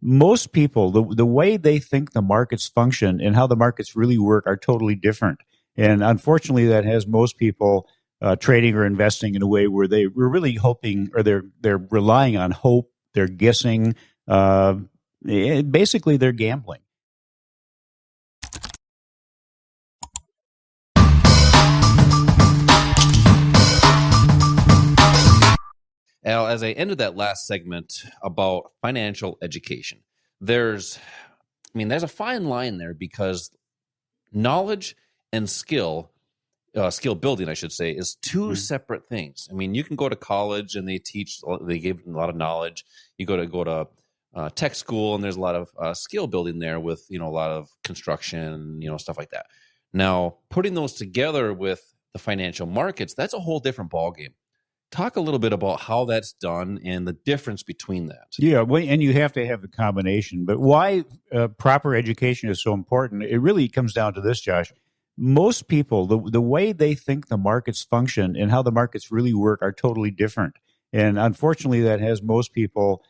most people, the way they think the markets function and how the markets really work are totally different. And unfortunately, that has most people trading or investing in a way where they were really hoping, or they're relying on hope. They're guessing. Basically, they're gambling. Al, as I ended that last segment about financial education, there's a fine line there, because knowledge and skill building, I should say, is two separate things. I mean, you can go to college and they give a lot of knowledge. You go to tech school and there's a lot of skill building there with, a lot of construction, stuff like that. Now, putting those together with the financial markets, that's a whole different ballgame. Talk a little bit about how that's done and the difference between that. Yeah, and you have to have the combination. But why proper education is so important, it really comes down to this, Josh. Most people, the way they think the markets function and how the markets really work are totally different. And unfortunately, that has most people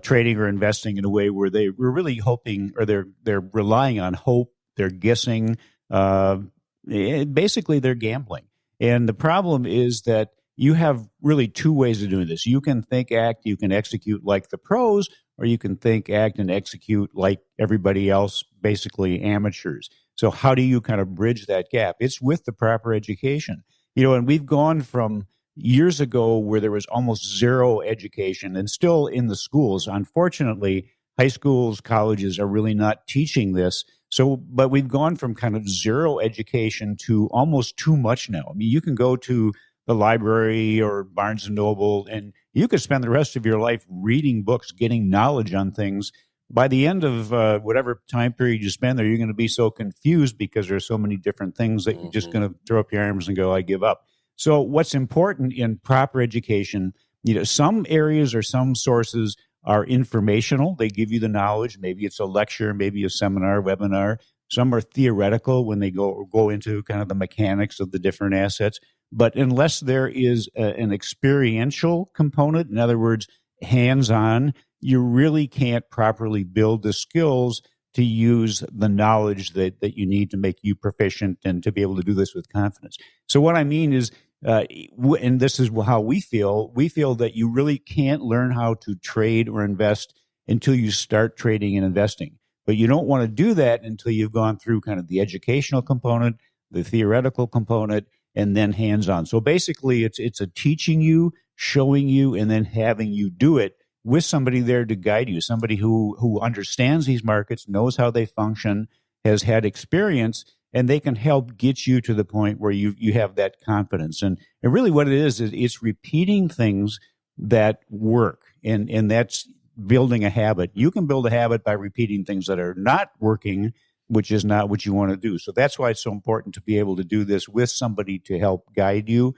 trading or investing in a way where they were really hoping, or they're relying on hope. They're guessing. Basically, they're gambling. And the problem is that you have really two ways of doing this. You can think, act, you can execute like the pros, or you can think, act, and execute like everybody else, basically amateurs. So how do you kind of bridge that gap? It's with the proper education. And we've gone from years ago where there was almost zero education, and still in the schools. Unfortunately, high schools, colleges are really not teaching this. But we've gone from kind of zero education to almost too much now. I mean, you can go to the library or Barnes and Noble, and you could spend the rest of your life reading books, getting knowledge on things. By the end of whatever time period you spend there, you're going to be so confused because there's so many different things that you're just going to throw up your arms and go, I give up. So what's important in proper education, some areas or some sources are informational. They give you the knowledge. Maybe it's a lecture, maybe a seminar, webinar. Some are theoretical when they go into kind of the mechanics of the different assets. But unless there is an experiential component, in other words, hands-on, you really can't properly build the skills to use the knowledge that you need to make you proficient and to be able to do this with confidence. So what I mean is, and this is how we feel that you really can't learn how to trade or invest until you start trading and investing. But you don't want to do that until you've gone through kind of the educational component, the theoretical component, and then hands-on. So basically, it's a teaching you, showing you, and then having you do it with somebody there to guide you, somebody who understands these markets, knows how they function, has had experience, and they can help get you to the point where you have that confidence. And really what it is it's repeating things that work, and that's building a habit. You can build a habit by repeating things that are not working, which is not what you want to do. So that's why it's so important to be able to do this with somebody to help guide you,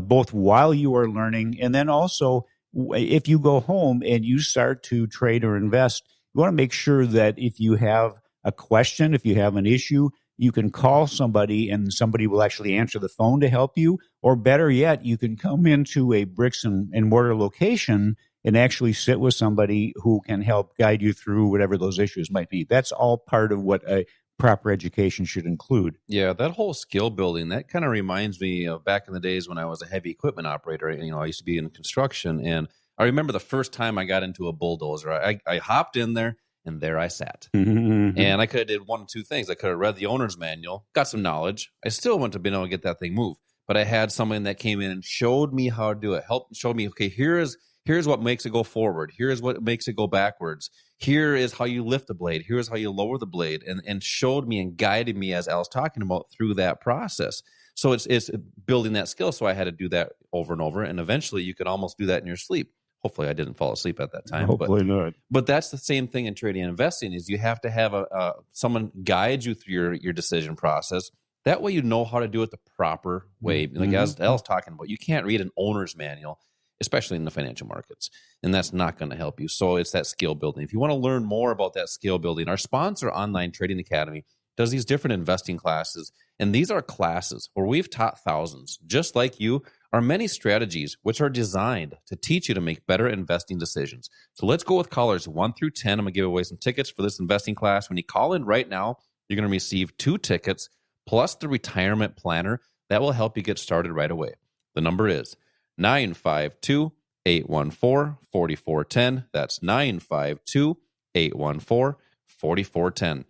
both while you are learning, and then also if you go home and you start to trade or invest, you want to make sure that if you have a question, if you have an issue, you can call somebody and somebody will actually answer the phone to help you. Or better yet, you can come into a bricks and mortar location and actually sit with somebody who can help guide you through whatever those issues might be. That's all part of what a proper education should include. Yeah, that whole skill building, that kind of reminds me of back in the days when I was a heavy equipment operator. I used to be in construction, and I remember the first time I got into a bulldozer. I hopped in there, and there I sat. Mm-hmm. And I could have did one of two things. I could have read the owner's manual, got some knowledge. I still wouldn't have been able to get that thing moved. But I had someone that came in and showed me how to do it, showed me, okay, here's what makes it go forward. Here's what makes it go backwards. Here is how you lift the blade. Here's how you lower the blade, and showed me and guided me, as Al's talking about, through that process. So it's building that skill. So I had to do that over and over, and eventually you could almost do that in your sleep. Hopefully I didn't fall asleep at that time. Hopefully not. But that's the same thing in trading and investing, is you have to have someone guide you through your decision process. That way you know how to do it the proper way. Like as Al's talking about, you can't read an owner's manual, especially in the financial markets, and that's not going to help you. So it's that skill building. If you want to learn more about that skill building, our sponsor, Online Trading Academy, does these different investing classes, and these are classes where we've taught thousands, just like you. are many strategies which are designed to teach you to make better investing decisions. So let's go with callers 1 through 10. I'm going to give away some tickets for this investing class. When you call in right now, you're going to receive 2 tickets plus the retirement planner that will help you get started right away. The number is 952-814-4410. That's 952-814-4410.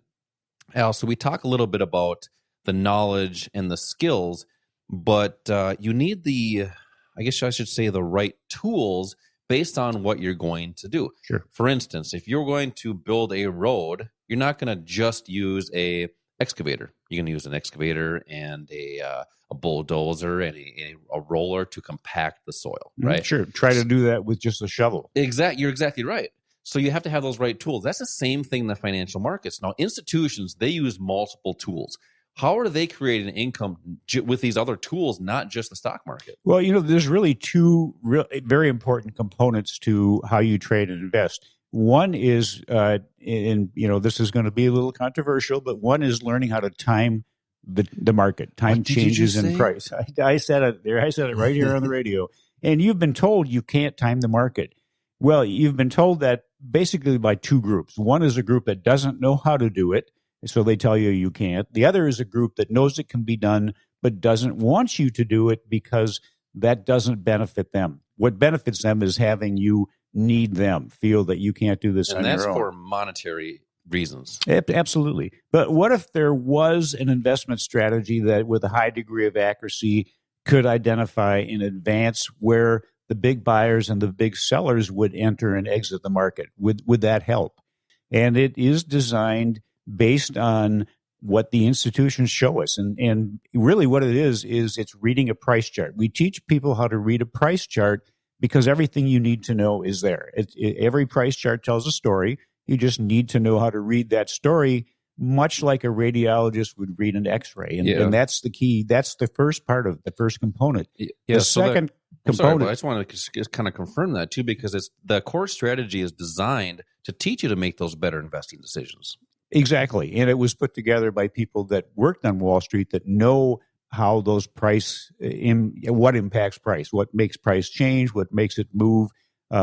Al, so we talk a little bit about the knowledge and the skills, but you need the right tools based on what you're going to do. Sure. For instance, if you're going to build a road, you're not going to just use a excavator. You're going to use an excavator and a bulldozer and a roller to compact the soil, right? Sure. Try to do that with just a shovel. You're exactly right. So you have to have those right tools. That's the same thing in the financial markets. Now, institutions, they use multiple tools. How are they creating income with these other tools, not just the stock market? Well, there's really two very important components to how you trade and invest. One is, this is going to be a little controversial, but one is learning how to time the market, time changes in price. I said it there. I said it right here on the radio. And you've been told you can't time the market. Well, you've been told that basically by two groups. One is a group that doesn't know how to do it, so they tell you can't. The other is a group that knows it can be done, but doesn't want you to do it because that doesn't benefit them. What benefits them is having you need them, feel that you can't do this on your own. And that's for monetary reasons. Absolutely. But what if there was an investment strategy that with a high degree of accuracy could identify in advance where the big buyers and the big sellers would enter and exit the market? Would that help? And it is designed based on what the institutions show us. And really what it is it's reading a price chart. We teach people how to read a price chart because everything you need to know is there. Every price chart tells a story. You just need to know how to read that story, much like a radiologist would read an X-ray. And that's the key. That's the first part of the first component. Yeah, the second component. I just want to just kind of confirm that too, because the core strategy is designed to teach you to make those better investing decisions. Exactly. And it was put together by people that worked on Wall Street that know how those what impacts price, what makes price change, what makes it move,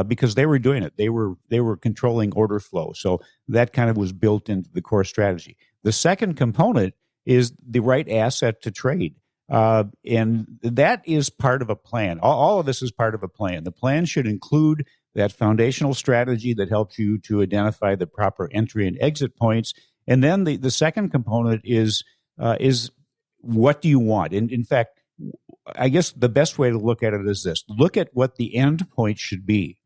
because they were doing it. They were controlling order flow. So that kind of was built into the core strategy. The second component is the right asset to trade. And that is part of a plan. All of this is part of a plan. The plan should include that foundational strategy that helps you to identify the proper entry and exit points. And then the second component is what do you want? And in fact, I guess the best way to look at it is this. Look at what the end point should be.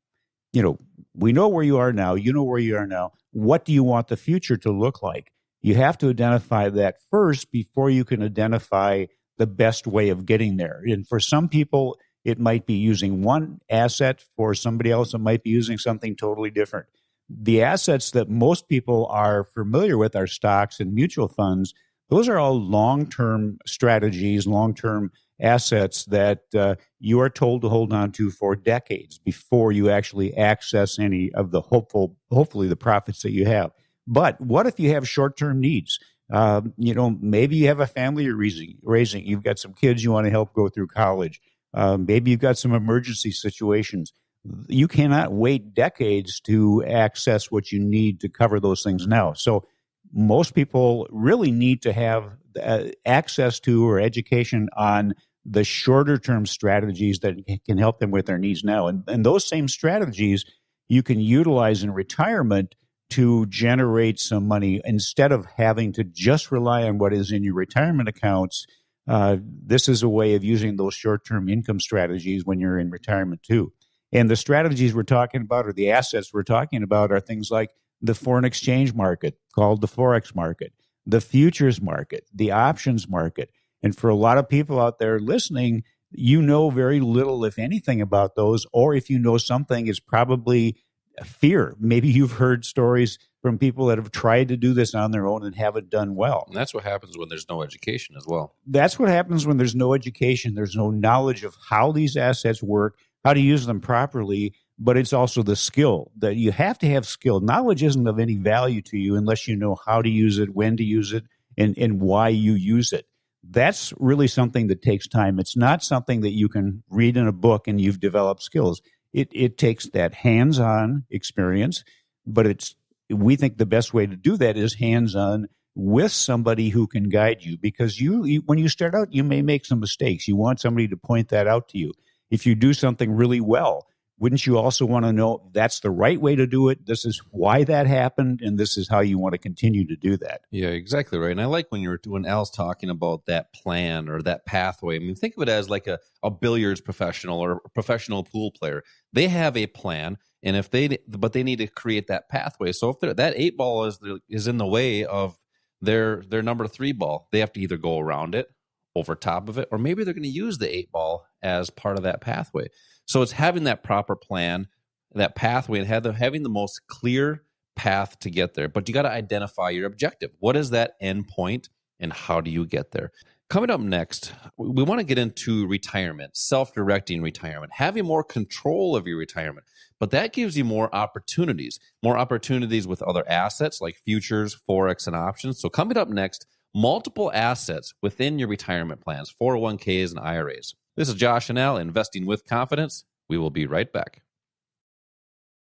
We know where you are now. You know where you are now. What do you want the future to look like? You have to identify that first before you can identify the best way of getting there. And for some people, it might be using one asset. For somebody else, it might be using something totally different. The assets that most people are familiar with are stocks and mutual funds. Those are all long-term strategies, long-term assets that you are told to hold on to for decades before you actually access any of the hopefully the profits that you have. But what if you have short-term needs? Maybe you have a family you're raising. You've got some kids you want to help go through college. Maybe you've got some emergency situations. You cannot wait decades to access what you need to cover those things now. So most people really need to have access to or education on the shorter term strategies that can help them with their needs now. And those same strategies you can utilize in retirement to generate some money instead of having to just rely on what is in your retirement accounts. This is a way of using those short-term income strategies when you're in retirement too. And the strategies we're talking about, or the assets we're talking about, are things like the foreign exchange market, called the Forex market, the futures market, the options market. And for a lot of people out there listening, you know very little, if anything, about those, or if you know something, it's probably fear. Maybe you've heard stories from people that have tried to do this on their own and haven't done well. And that's what happens when there's no education as well. That's what happens when there's no education. There's no knowledge of how these assets work, how to use them properly, but it's also the skill that you have to have skill. Knowledge isn't of any value to you unless you know how to use it, when to use it, and why you use it. that's really something that takes time. It's not something that you can read in a book and you've developed skills. It takes that hands-on experience, but we think the best way to do that is hands-on with somebody who can guide you, because you when you start out, you may make some mistakes. You want somebody to point that out to you. If you do something really well, wouldn't you also want to know that's the right way to do it? This is why that happened, and this is how you want to continue to do that. Yeah, exactly right. And I like when Al's talking about that plan or that pathway. I mean, think of it as like a billiards professional or a professional pool player. They have a plan, and but they need to create that pathway. So if that 8 ball is in the way of their number 3 ball, they have to either go around it, over top of it, or maybe they're going to use the 8 ball as part of that pathway. So it's having that proper plan, that pathway, and having the most clear path to get there. But you got to identify your objective. What is that end point, and how do you get there? Coming up next, we want to get into retirement, self-directing retirement, having more control of your retirement. But that gives you more opportunities with other assets like futures, Forex, and options. So coming up next, multiple assets within your retirement plans, 401ks and IRAs. This is Josh and Al, Investing with Confidence. We will be right back.